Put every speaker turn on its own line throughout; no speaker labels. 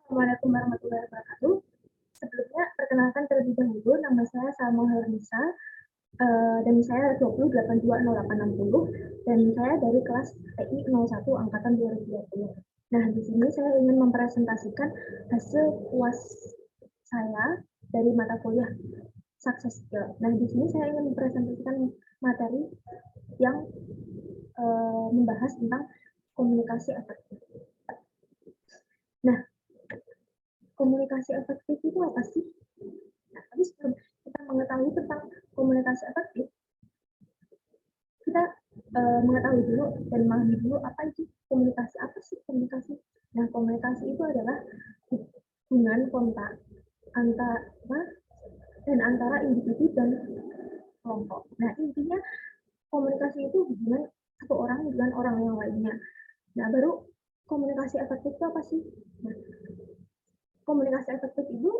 Assalamualaikum warahmatullahi wabarakatuh. Sebelumnya, perkenalkan terlebih dahulu, nama saya Salma Hernisa, dan saya 2820860, dan saya dari kelas TI 01 Angkatan 2020. Nah, di sini saya ingin mempresentasikan hasil UAS saya dari mata kuliah Success Skill. Nah, di sini saya ingin mempresentasikan materi yang membahas tentang komunikasi efektif. Nah, komunikasi efektif itu apa sih? Nah, tapi sebelum kita mengetahui tentang komunikasi efektif, kita mengetahui dulu dan memahami dulu apa itu komunikasi. Apa sih komunikasi? Nah, komunikasi itu adalah hubungan kontak antara individu dan kelompok. Nah, intinya komunikasi itu hubungan satu orang dengan orang yang lainnya. Nah, baru komunikasi efektif itu apa sih? Nah, komunikasi efektif itu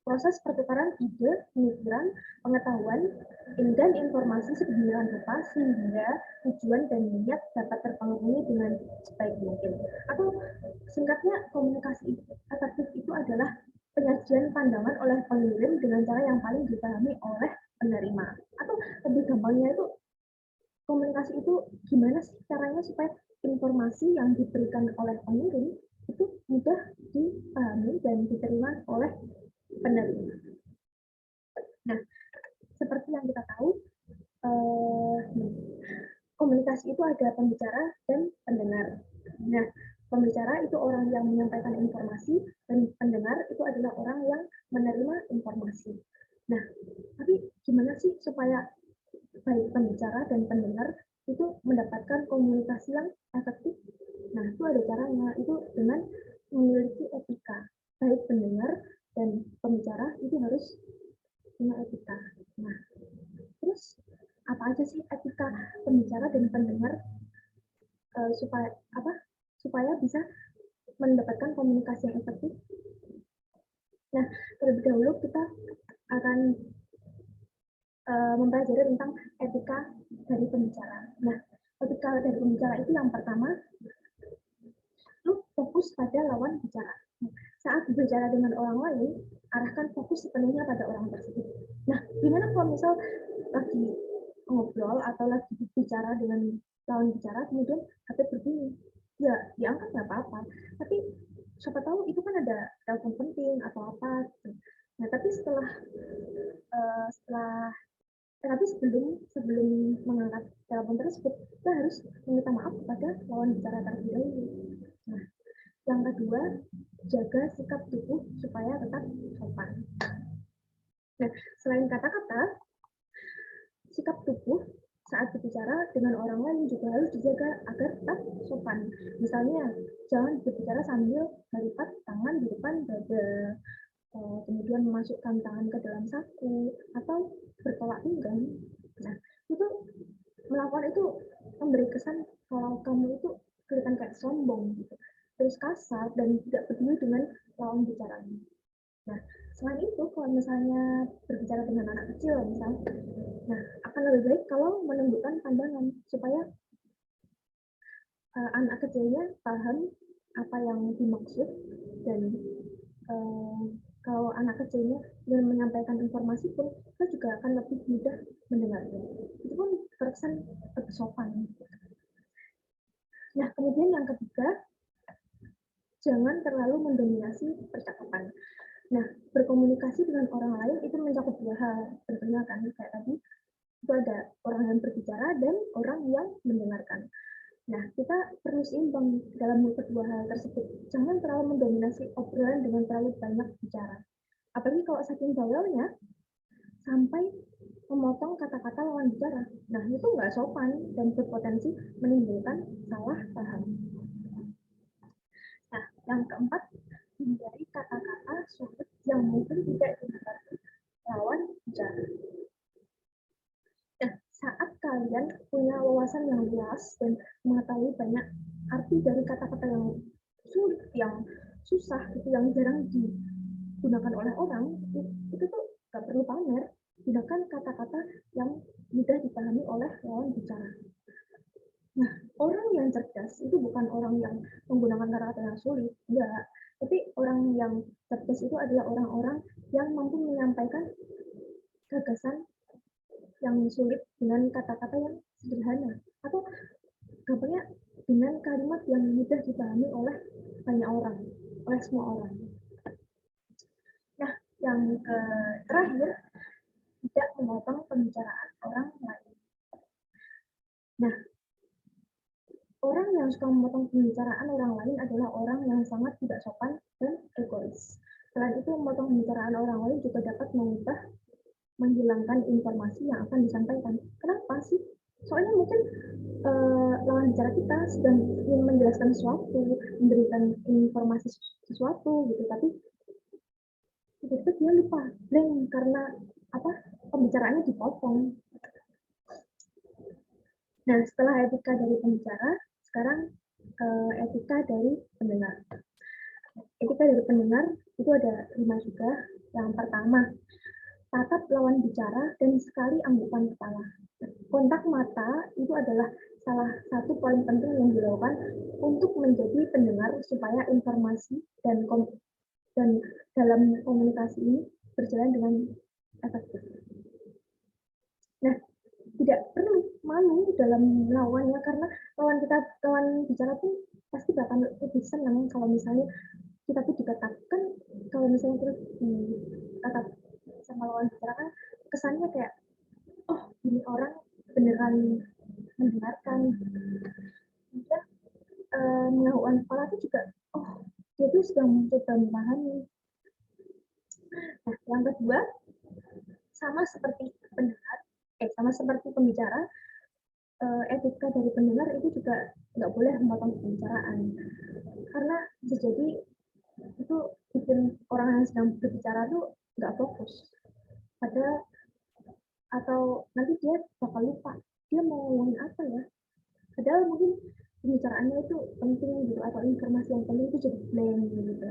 proses pertukaran ide, pemikiran, pengetahuan, dan informasi sedemikian rupa sehingga tujuan dan niat dapat terpenuhi dengan sebaik mungkin. Atau singkatnya, komunikasi efektif itu adalah penyajian pandangan oleh pengirim dengan cara yang paling dipahami oleh penerima. Atau lebih gampangnya itu, komunikasi itu gimana sih caranya supaya informasi yang diberikan oleh pengirim itu mudah dipahami dan diterima oleh penerima. Nah, seperti yang kita tahu, komunikasi itu ada pembicara dan pendengar. Nah, pembicara itu orang yang menyampaikan informasi, dan pendengar itu adalah orang yang menerima informasi. Nah, tapi gimana sih supaya baik pembicara dan pendengar itu mendapatkan komunikasi yang efektif? Nah, itu ada caranya, itu dengan memiliki etika. Baik pendengar dan pembicara itu harus punya etika. Nah, terus apa aja sih etika pembicara dan pendengar supaya bisa mendapatkan komunikasi yang efektif? Nah, terlebih dahulu kita akan mempelajari tentang etika dari pembicara. Nah, etika dari pembicara itu yang pertama, itu fokus pada lawan bicara. Saat berbicara dengan orang lain, arahkan fokus sepenuhnya pada orang tersebut. Nah, gimana kalau misal lagi ngobrol atau lagi bicara dengan lawan bicara, kemudian HP berbunyi? Ya, diangkat nggak apa-apa. Tapi siapa tahu itu kan ada telepon penting atau apa. Gitu. Nah, tapi uh, setelah tapi sebelum mengangkat telepon tersebut, kita harus meminta maaf kepada lawan bicara terlebih dahulu. Nah, yang kedua, jaga sikap tubuh supaya tetap sopan. Nah, selain kata-kata, sikap tubuh saat berbicara dengan orang lain juga harus dijaga agar tetap sopan. Misalnya, jangan berbicara sambil melipat tangan di depan dada, kemudian memasukkan tangan ke dalam saku, atau bertolak pinggang. Nah, itu melakukan itu memberi kesan kalau kamu itu kelihatan kayak sombong gitu, terus kasar dan tidak peduli dengan lawan bicaranya. Nah, selain itu kalau misalnya berbicara dengan anak kecil misalnya, nah akan lebih baik kalau menundukkan pandangan supaya anak kecilnya paham apa yang dimaksud, dan kalau anak kecilnya dengan menyampaikan informasi pun kita juga akan lebih mudah mendengarnya. Itu pun terkesan lebih sopan. Nah, kemudian yang ketiga, jangan terlalu mendominasi percakapan. Nah, berkomunikasi dengan orang lain itu mencakup dua hal. Tentunya kan, kayak tadi, itu ada orang yang berbicara dan orang yang mendengarkan. Nah, kita perlu seimbang dalam kedua hal tersebut. Jangan terlalu mendominasi obrolan dengan terlalu banyak bicara. Apalagi kalau saking bawelnya, sampai memotong kata-kata lawan bicara. Nah, itu nggak sopan dan berpotensi menimbulkan salah paham. Nah, yang keempat, hindari kata-kata sulit yang mungkin tidak dimengerti lawan bicara. Nah, saat kalian punya wawasan yang luas dan mengetahui banyak arti dari kata-kata yang sulit, yang susah, itu yang jarang digunakan oleh orang, itu tuh gak perlu pamer. Gunakan kata-kata yang mudah dipahami oleh lawan bicara. Nah, orang yang cerdas itu bukan orang yang menggunakan kata-kata yang sulit, enggak. Tapi orang yang cerdas itu adalah orang-orang yang mampu menyampaikan gagasan yang sulit dengan kata-kata yang sederhana, atau gampangnya dengan kalimat yang mudah dipahami oleh banyak orang, oleh semua orang. Nah, yang terakhir, tidak memotong pembicaraan orang lain. Nah, orang yang suka memotong pembicaraan orang lain adalah orang yang sangat tidak sopan dan egois. Selain itu, memotong pembicaraan orang lain juga dapat mengubah, menghilangkan informasi yang akan disampaikan. Kenapa sih? Soalnya mungkin lawan bicara kita sedang ingin menjelaskan sesuatu, memberikan informasi sesuatu gitu, tapi tiba-tiba dia lupa, blank karena apa? Pembicaraannya dipotong. Nah, setelah etika dari pembicara, sekarang etika dari pendengar. Etika dari pendengar itu ada 5 juga. Yang pertama, tatap lawan bicara dan sekali anggupan kepala. Kontak mata itu adalah salah satu poin penting yang dilakukan untuk menjadi pendengar supaya informasi dan dalam komunikasi ini berjalan dengan efektif. Nah, tidak perlu malu dalam lawannya, karena lawan bicara pun pasti bakal lebih senang kalau misalnya kita tuh dikatakan, kalau misalnya kita dikata sama lawan bicara kan kesannya kayak, oh ini orang beneran mendengarkan. Kemudian melakukan kepala itu juga, oh dia tuh sedang mencoba memahami. Nah, yang kedua, sama seperti pembicara, etika dari pendengar itu juga nggak boleh memotong pembicaraan, karena bisa jadi itu bikin orang yang sedang berbicara tuh nggak fokus atau nanti dia bakal lupa dia mau ngomongin apa ya, padahal mungkin pembicaraannya itu penting gitu, atau informasi yang penting itu jadi blank gitu.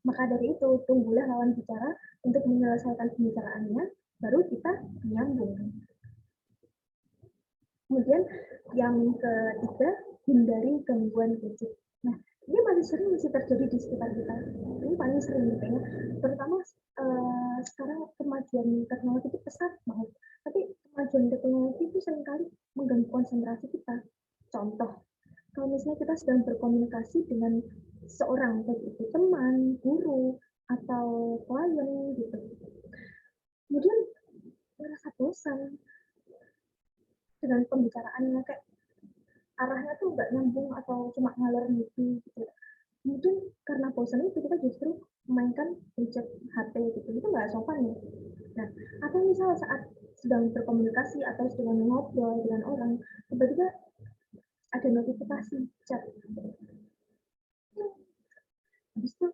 Maka dari itu, tunggulah lawan bicara untuk menyelesaikan pembicaraannya, baru kita menyambung. Kemudian yang ketiga, hindari gangguan gadget. Nah, ini masih terjadi di sekitar kita. Ini paling sering gitu ya. Terutama sekarang kemajuan teknologi itu pesat banget. Tapi kemajuan teknologi itu seringkali mengganggu konsentrasi kita. Contoh, kalau misalnya kita sedang berkomunikasi dengan seorang, baik itu teman, guru, atau klien gitu. Kemudian merasa bosan dengan pembicaraannya, kayak arahnya tuh nggak nyambung atau cuma ngalir gitu. Mungkin karena bosan itu kita justru memainkan gadget HP gitu, itu nggak sopan ya. Nah, atau misalnya saat sedang berkomunikasi atau sedang ngobrol dengan orang, tiba-tiba ada notifikasi chat. Habis itu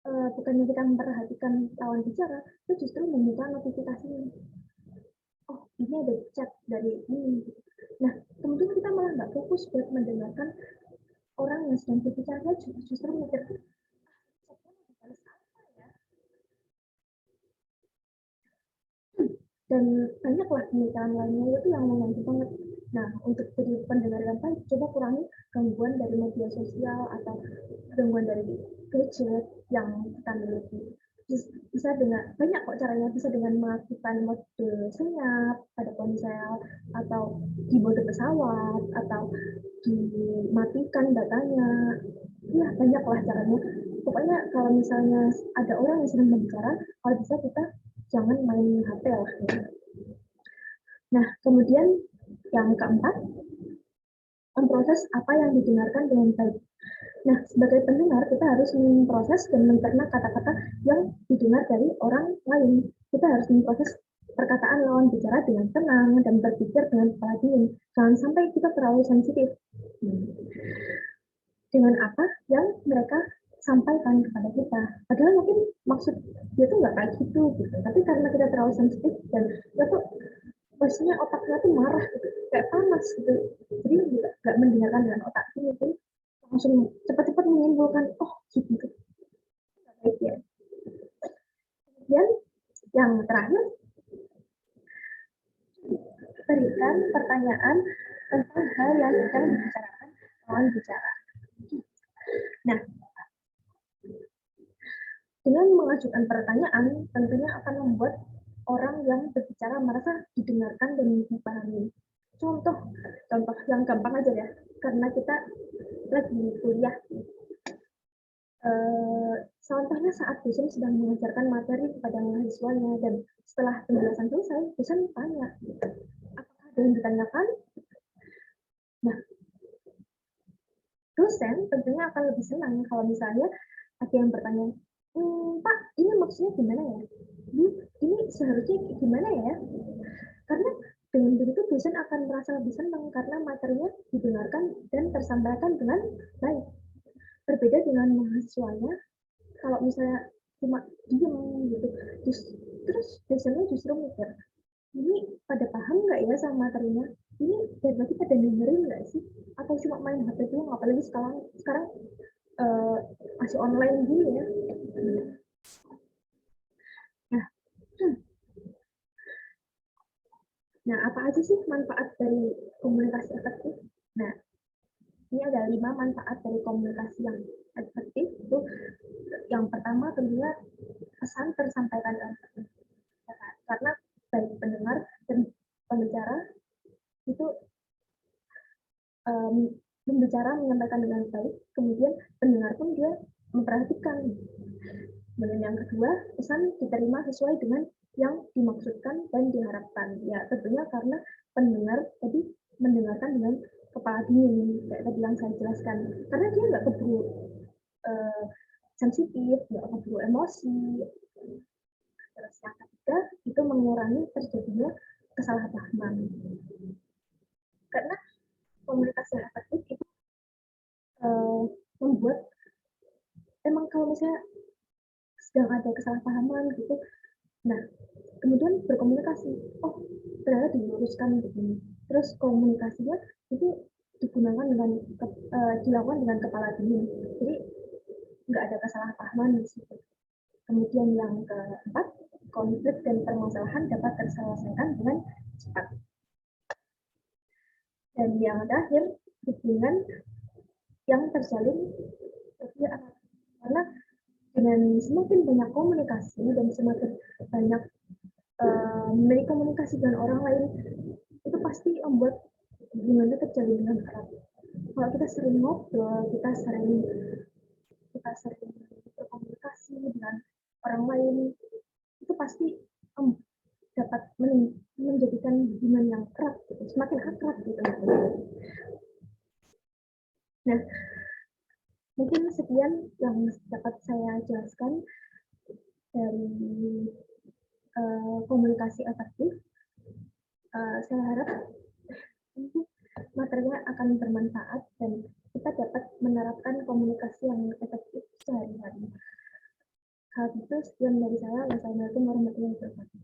bukannya kita memperhatikan lawan bicara, itu justru membuka notifikasinya. Oh, ini ada chat dari ini. Nah, kemudian kita malah nggak fokus buat mendengarkan orang yang sedang berbicara, justru mikir, dan banyaklah pemikiran lainnya itu yang mengganggu banget. Nah, untuk jadi pendengar yang baik, coba kurangi gangguan dari media sosial atau gangguan dari gadget yang kita miliki. Bisa dengan banyak kok caranya, bisa dengan mengaktifkan mode senyap pada ponsel, atau di mode pesawat, atau dimatikan datanya. Ya, banyaklah caranya. Pokoknya kalau misalnya ada orang yang sedang berbicara, kalau bisa kita jangan main HP lah. Ya. Nah, kemudian yang keempat, memproses apa yang didengarkan dengan baik. Nah, sebagai pendengar, kita harus memproses dan mencerna kata-kata yang didengar dari orang lain. Kita harus memproses perkataan lawan bicara dengan tenang dan berpikir dengan kepala dingin. Jangan sampai kita terlalu sensitif dengan apa yang mereka sampaikan kepada kita. Padahal mungkin maksud dia tuh nggak kayak gitu, tapi karena kita terlalu sensitif dan kita tuh maksudnya otaknya tuh marah gitu, kayak panas gitu. Jadi nggak mendengarkan dengan otak ini, langsung cepat-cepat menyimpulkan, oh gitu. Baik ya. Kemudian yang terakhir, berikan pertanyaan tentang hal yang sedang dibicarakan lawan bicara. Nah, Dengan mengajukan pertanyaan, tentunya akan membuat orang yang berbicara merasa didengarkan dan dipahami. Contoh yang gampang aja ya, karena kita lagi kuliah. Contohnya saat dosen sedang mengajarkan materi kepada mahasiswanya dan setelah penjelasan selesai, dosen tanya, apakah ada yang ditanyakan? Nah, dosen tentunya akan lebih senang kalau misalnya ada yang bertanya, Pak, ini maksudnya gimana ya? Ini seharusnya gimana ya? Karena dengan begitu dosen akan merasa lebih senang karena materinya didengarkan dan tersampaikan dengan baik. Berbeda dengan mahasiswanya, kalau misalnya cuma diem gitu, terus dosennya justru mikir, ini pada paham nggak ya sama materinya? Ini berarti pada dengerin nggak sih? Atau cuma main HP doang? Apalagi sekarang uh, masih online gini ya. Nah, nah apa aja sih manfaat dari komunikasi efektif? Nah, ini ada 5 manfaat dari komunikasi yang efektif. Itu yang pertama tentunya pesan tersampaikan dengan efektif. Karena baik pendengar dan pembicara itu membicara menyampaikan dengan baik, kemudian pendengar pun dia memperhatikan. Kemudian yang kedua, pesan diterima sesuai dengan yang dimaksudkan dan diharapkan. Ya tentunya karena pendengar tadi mendengarkan dengan kepala dingin, kayak tadi yang saya jelaskan. Karena dia nggak keburu sensitif, nggak keburu emosi. Terus yang ketiga, itu mengurangi terjadinya kesalahpahaman. Karena komunikasi yang efektif itu membuat emang kalau misalnya sedang ada kesalahpahaman gitu, nah kemudian berkomunikasi, oh ternyata diluruskan begini, terus komunikasinya itu digunakan dengan dilakukan dengan kepala dingin, jadi nggak ada kesalahpahaman di situ. Kemudian yang keempat, konflik dan permasalahan dapat terselesaikan dengan cepat. Dan yang terakhir, hubungan yang terjalin lebih erat. Karena dengan semakin banyak komunikasi dan semakin banyak memiliki komunikasi dengan orang lain, itu pasti membuat hubungannya terjalin dengan erat. Kalau kita sering ngobrol, kita sering berkomunikasi dengan orang lain, itu pasti dapat menjadikan hubungan yang erat, gitu, semakin akrab gitu. Nah, mungkin sekian yang dapat saya jelaskan dari komunikasi efektif. Saya harap materinya akan bermanfaat dan kita dapat menerapkan komunikasi yang efektif sehari-hari. Hal itu sekian dari saya. Wassalamualaikum warahmatullahi wabarakatuh.